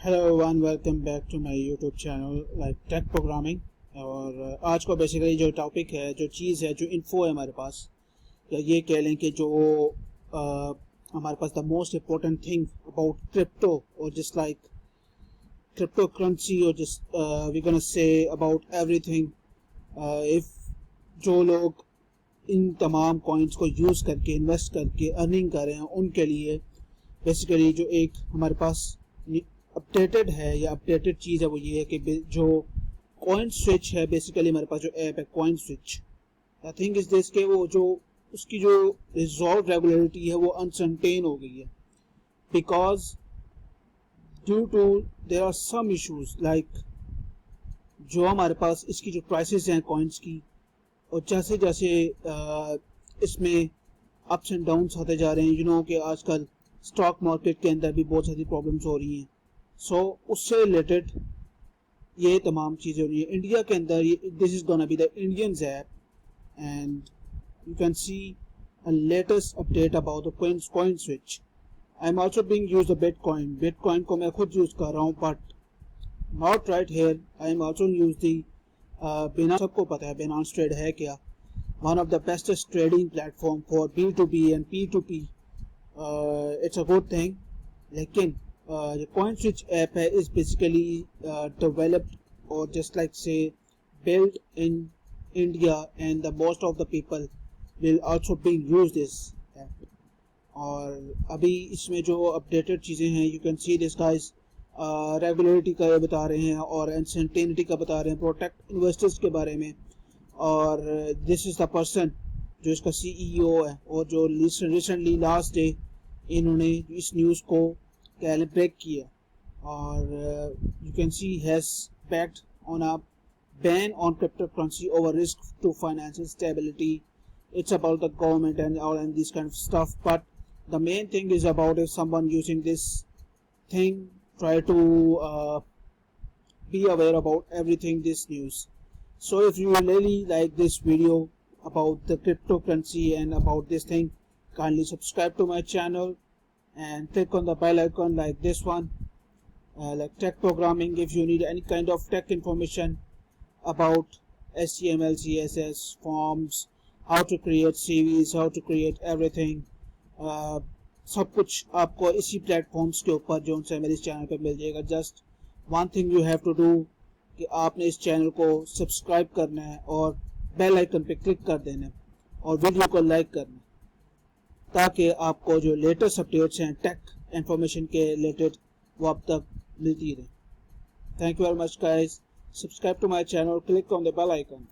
Hello everyone, welcome back to my YouTube channel like tech programming. और आज का basically जो टॉपिक है, जो चीज़ है, जो इन्फो है हमारे पास, या ये कह लें कि जो हमारे पास the most important thing about crypto और जस्ट लाइक क्रिप्टो करेंसी और just we gonna say about everything. If जो लोग इन तमाम कॉइन्स को यूज़ करके इन्वेस्ट करके अर्निंग कर रहे हैं, उनके लिए बेसिकली जो एक हमारे पास अपडेटेड है या अपडेटेड चीज़ है वो ये है कि जो कॉइन स्विच है, बेसिकली हमारे पास जो ऐप है कॉइन स्विच, आई थिंक इस दिस के वो जो उसकी जो रिजॉल्व रेगुलरिटी है वो अनसर्टेन हो गई है, because due to there are some issues like जो हमारे पास इसकी जो प्राइसेस हैं कॉइन्स की, और जैसे जैसे इसमें अप्स एंड डाउन्स आते जा रहे हैं, यू नो कि आजकल स्टॉक मार्केट के अंदर भी बहुत सारी प्रॉब्लम्स हो रही हैं। सो उससे रिलेटेड ये तमाम चीज़ें हो रही हैं इंडिया के अंदर। This is gonna be the Indians app and you can see a latest update about the CoinSwitch. I am also being use the bitcoin को मैं खुद यूज़ कर रहा हूँ, but not right here. I am also use the Binance, सबको पता है Binance trade है क्या, one of the bestest trading platform for B2B and P2P। It's a good thing. लेकिन the CoinSwitch app is basically developed or just like say built in India, and the most of the people will also being use this app. और अभी इसमें जो updated चीज़ें हैं, you can see this guys regularity का बता रहे हैं और अनसर्टेनिटी का बता रहे हैं, प्रोटेक्ट इन्वेस्टर्स के बारे में। और दिस इज़ द पर्सन जो इसका CEO है, और जो रिसेंटली लास्ट डे इन्होंने इस न्यूज़ को ब्रेक किया। और you can C has backed on a ban on cryptocurrency over risk to financial stability. It's about the government and all and this kind of stuff, but the main thing is about if someone using this thing, try to be aware about everything this news. So if you really like this video about the cryptocurrency and about this thing, kindly subscribe to my channel and click on the bell icon like this one, like tech programming. If you need any kind of tech information about HTML, CSS, forms, how to create CVs, how to create everything, सब कुछ आपको इसी platforms के ऊपर जो उनसे मेरे इस चैनल पे मिल जाएगा। Just one thing you have to do कि आपने इस चैनल को सब्सक्राइब करना है और बेल आइकन पे क्लिक कर देना है और वीडियो को लाइक करना है, ताकि आपको जो लेटेस्ट अपडेट्स हैं टेक इंफॉर्मेशन के रिलेटेड वो अब तक मिलती रहे। Thank you very much guys, subscribe to my channel, click on the bell icon.